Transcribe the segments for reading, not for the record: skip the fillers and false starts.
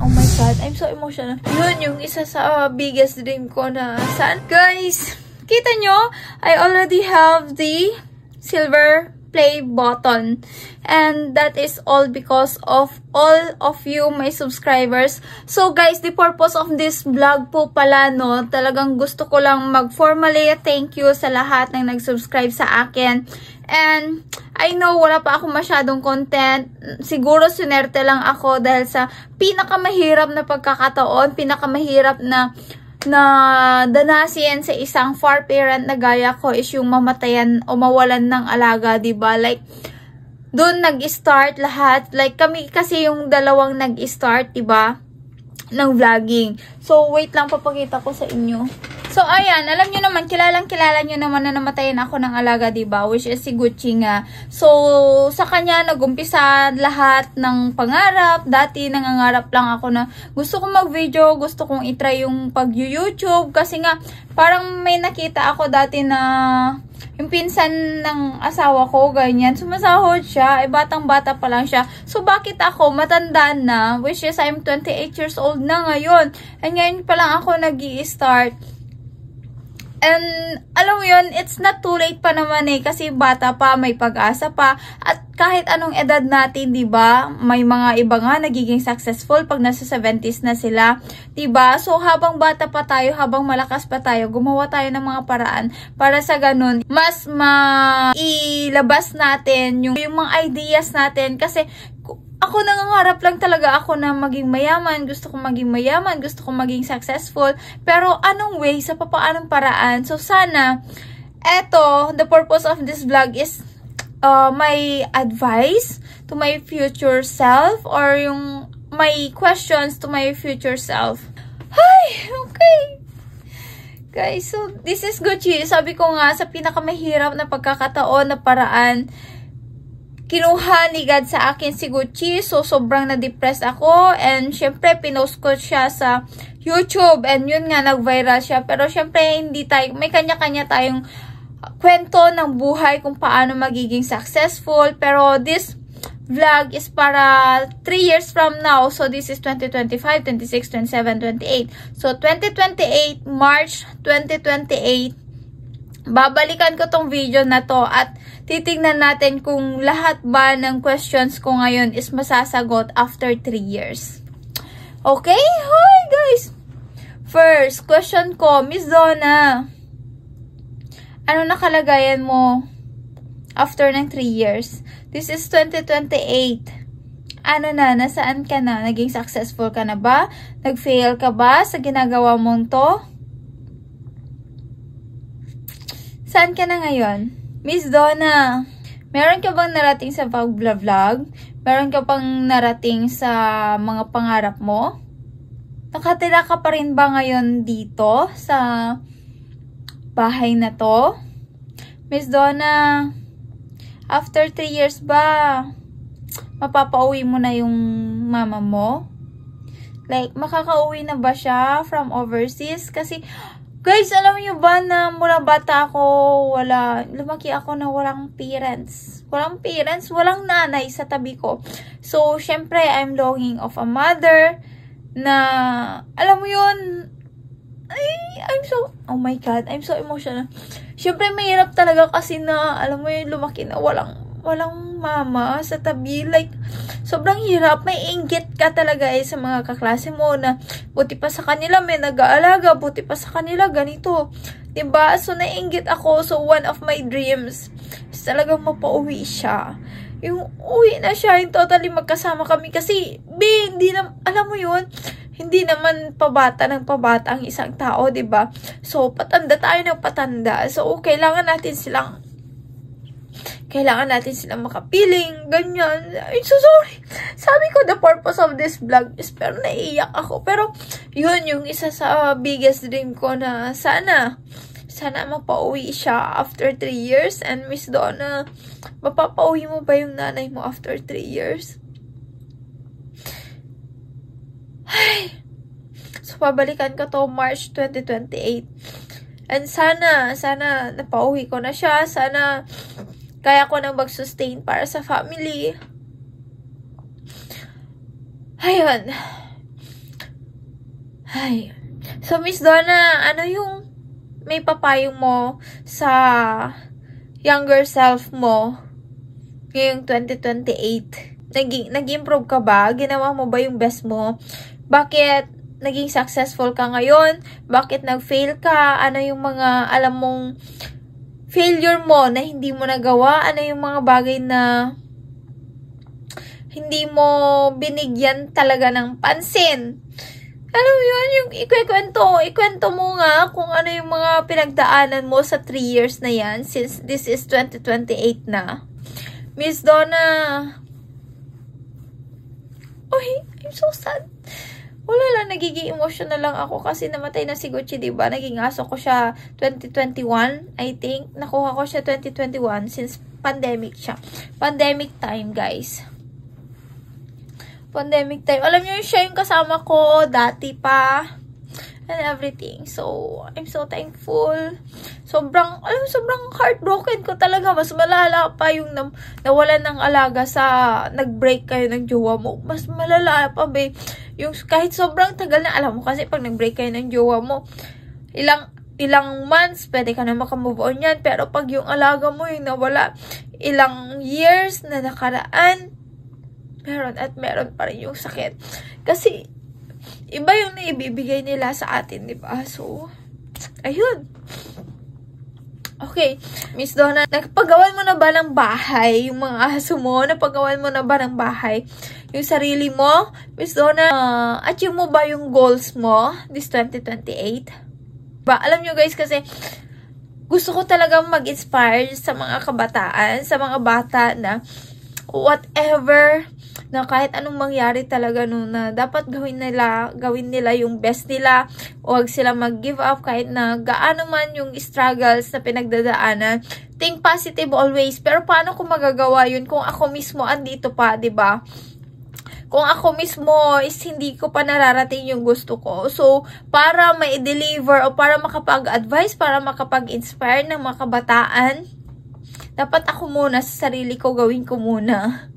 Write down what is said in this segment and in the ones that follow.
Oh my God, I'm so emotional. Yun yung isa sa biggest dream ko na saan. Guys, kita nyo, I already have the silver play button. And that is all because of all of you, my subscribers. So guys, the purpose of this vlog po pala, no, talagang gusto ko lang mag-formally thank you sa lahat ng nag-subscribe sa akin. And I know wala pa ako masyadong content. Siguro sunerte lang ako dahil sa pinakamahirap na pagkakataon, pinakamahirap na danasin sa isang far parent na gaya ko is yung mamatayan o mawalan ng alaga, diba? Like, doon nag-start lahat. Like, kami kasi yung dalawang nag-start, diba? Ng vlogging. So, wait lang, papakita ko sa inyo. So, ayan, alam nyo naman, kilala nyo naman na namatayan ako ng alaga, diba? Which is si Gucci nga. So, sa kanya, nag-umpisa lahat ng pangarap. Dati, nangangarap lang ako na gusto kong mag-video, gusto kong itry yung pag-YouTube. Kasi nga, parang may nakita ako dati na yung pinsan ng asawa ko, ganyan. Sumasahod siya, batang-bata pa lang siya. So, bakit ako, matanda na, which is I'm 28 years old na ngayon. And ngayon pa lang ako nag-i-start. And, alam mo yun, it's not too late pa naman eh, kasi bata pa, may pag-asa pa. At kahit anong edad natin, diba, may mga iba nga nagiging successful pag nasa 70s na sila, diba? So, habang bata pa tayo, habang malakas pa tayo, gumawa tayo ng mga paraan para sa ganun, mas mailabas natin yung mga ideas natin. Kasi, ako nangangarap lang talaga ako na maging mayaman, gusto kong maging mayaman, gusto kong maging successful, pero anong way, sa papaanong paraan? So sana, eto, the purpose of this vlog is my advice to my future self or yung my questions to my future self. Hi, okay. Guys, so this is Gucci. Sabi ko nga, sa pinakamahirap na pagkakataon na paraan, kinuha ni God sa akin si Gucci. So, sobrang na-depress ako. And, syempre, pinost ko siya sa YouTube. And, yun nga, nag-viral siya. Pero, syempre, hindi tayo, may kanya-kanya tayong kwento ng buhay kung paano magiging successful. Pero, this vlog is para 3 years from now. So, this is 2025, 26, 27, 28. So, 2028, March 2028, babalikan ko tong video na to at titignan natin kung lahat ba ng questions ko ngayon is masasagot after 3 years. Okay? Hi guys! First, question ko, Miss Donna, ano nakalagayan mo after ng 3 years? This is 2028. Ano na? Nasaan ka na? Naging successful ka na ba? Nag-fail ka ba sa ginagawa mong to? Saan ka na ngayon? Miss Donna, meron ka bang narating sa pag-vlog? Meron ka bang narating sa mga pangarap mo? Nakatira ka pa rin ba ngayon dito sa bahay na to? Miss Donna, after 3 years ba, mapapauwi mo na yung mama mo? Like, makakauwi na ba siya from overseas? Kasi, guys, alam niyo ba na mula bata ako, lumaki ako na walang parents. Walang parents, walang nanay sa tabi ko. So, syempre, I'm longing of a mother na, alam mo yun, oh my God, I'm so emotional. Syempre, mahirap talaga kasi na, alam mo yun, lumaki na walang mama sa tabi. Like, sobrang hirap. May inggit ka talaga sa mga kaklase mo na buti pa sa kanila may nag-aalaga, buti pa sa kanila ganito. Diba? So, nainggit ako. So, one of my dreams is talagang mapauwi siya. Yung uwi na siya, yung totally magkasama kami. Kasi, hindi na, alam mo yun, hindi naman pabata ng pabata ang isang tao, diba? So, patanda tayo ng patanda. So, kailangan natin silang makapiling, ganyan. I'm so sorry. Sabi ko, the purpose of this vlog is, pero naiiyak ako. Pero, yun yung isa sa biggest dream ko na sana mapauwi siya after 3 years. And Miss Donna, mapapauwi mo ba yung nanay mo after 3 years? Ay. So, pabalikan ko to March 2028. And sana napauwi ko na siya. Sana kaya ko nang mag-sustain para sa family. Ayun. Ay. So, Miss Donna, ano yung may papayong mo sa younger self mo ngayong 2028? Nag-improve ka ba? Ginawa mo ba yung best mo? Bakit naging successful ka ngayon? Bakit nag-fail ka? Ano yung mga alam mong failure mo na hindi mo nagawa? Ano yung mga bagay na hindi mo binigyan talaga ng pansin? Alam mo yun, yung ikwento mo nga kung ano yung mga pinagdaanan mo sa 3 years na yan, since this is 2028 na. Miss Donna, oh, I'm so sad. Wala lang, nagiging emotional lang ako kasi namatay na si Gucci, diba? Naging aso ko siya 2021, I think. Nakuha ko siya 2021 since pandemic siya. Pandemic time, guys. Pandemic time. Alam niyo, siya yung kasama ko dati pa and everything. So, I'm so thankful. Sobrang heartbroken ko talaga. Mas malala pa yung nawalan ng alaga sa nag-break kayo ng jowa mo. Mas malala pa, babe. Yung kahit sobrang tagal na, alam mo kasi pag nag-break kayo ng jowa mo, ilang months, pwede ka na makamove on yan. Pero pag yung alaga mo yung nawala, ilang years na nakaraan, meron pa rin yung sakit. Kasi, iba yung naibibigay nila sa atin, diba? So, ayun. Okay, Miss Donna, nagpagawan mo na ba ng bahay yung mga aso mo? Napagawan mo na ba ng bahay yung sarili mo? Miss Donna, achieve mo ba yung goals mo this 2028? Ba, alam nyo guys, kasi gusto ko talagang mag-inspire sa mga kabataan, sa mga bata na whatever, na kahit anong mangyari talaga na dapat gawin nila yung best nila. Huwag sila mag-give up kahit na gaano man yung struggles na pinagdadaanan. Think positive always. Pero paano ko magagawa yun kung ako mismo andito pa, 'di ba? Kung ako mismo is hindi ko pa nararating yung gusto ko. So, para ma-deliver o para makapag-advise, para makapag-inspire ng mga kabataan, dapat ako muna sa sarili ko, gawin ko muna.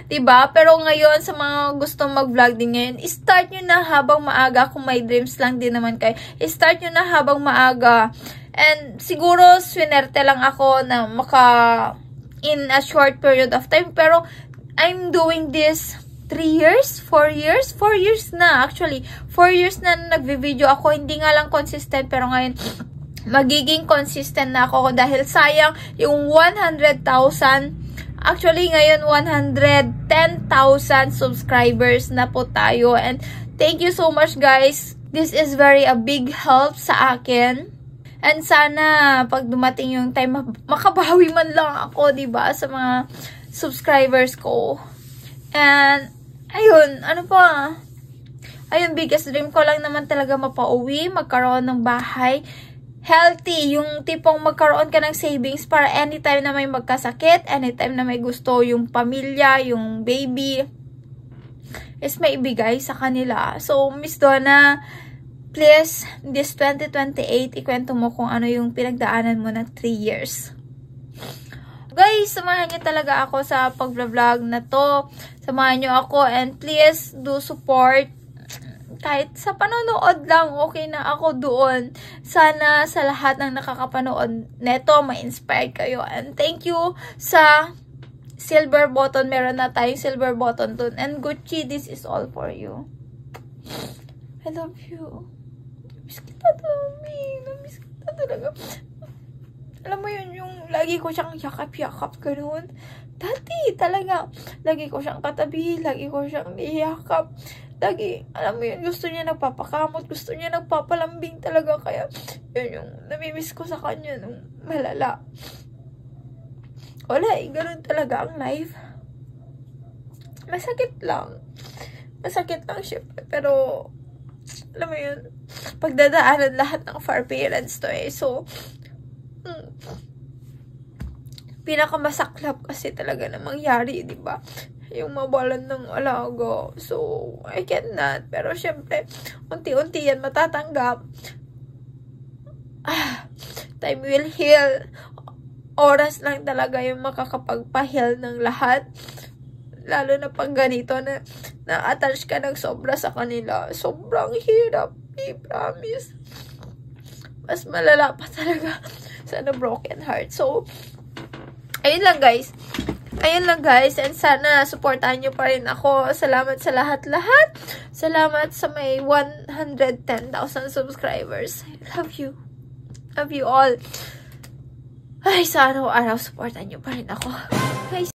Diba? Pero ngayon, sa mga gustong mag-vlog din ngayon, start nyo na habang maaga. Kung may dreams lang din naman kayo, start nyo na habang maaga. And siguro, swinerte lang ako na in a short period of time. Pero, I'm doing this 3 years? 4 years? 4 years na, actually. 4 years na nagvi-video ako. Hindi nga lang consistent, pero ngayon, magiging consistent na ako dahil sayang yung 100,000, actually ngayon 110,000 subscribers na po tayo, and thank you so much guys. This is very a big help sa akin, and sana pag dumating yung time makabawi man lang ako, diba, sa mga subscribers ko. And ayun, ayun, biggest dream ko lang naman talaga mapauwi, magkaroon ng bahay healthy, yung tipong magkaroon ka ng savings para anytime na may magkasakit, anytime na may gusto yung pamilya, yung baby, is maibigay sa kanila. So, Miss Donna, please, this 2028, ikwento mo kung ano yung pinagdaanan mo na 3 years. Guys, samahan niyo talaga ako sa pag-vlog na to. Samahan niyo ako, and please do support. Kahit sa panonood lang, okay na ako doon. Sana sa lahat ng nakakapanood neto, ma-inspire kayo. And thank you sa silver button. Meron na tayong silver button doon. And Gucci, this is all for you. I love you. Namiss kita, Tommy. Namiss kita talaga. Alam mo yun, yung lagi ko siyang yakap-yakap, ganoon. Dati talaga, lagi ko siyang katabi, lagi ko siyang niyakap. Lagi, alam mo yun, gusto niya nagpapakamot, gusto niya nagpapalambing talaga, kaya yun yung namimiss ko sa kanya nung malala. Wala ganun talaga ang life. Masakit lang syempre, pero alam mo yun, pagdadaanan lahat ng far parents to so pinakamasaklap kasi talaga na mangyari, diba? Yung mawalan ng alaga. So, I cannot. Pero, syempre, unti-unti yan matatanggap. Time will heal. Oras lang talaga yung makakapagpa-heal ng lahat. Lalo na pag ganito na na-attach ka ng sobra sa kanila. Sobrang hirap. I promise. Mas malala pa talaga sa broken heart. So, ayun lang guys. Ayun lang guys. And sana supportahan nyo pa rin ako. Salamat sa lahat-lahat. Salamat sa may 110,000 subscribers. I love you. Love you all. Ay, sa araw-araw supportahan nyo pa rin ako. Guys.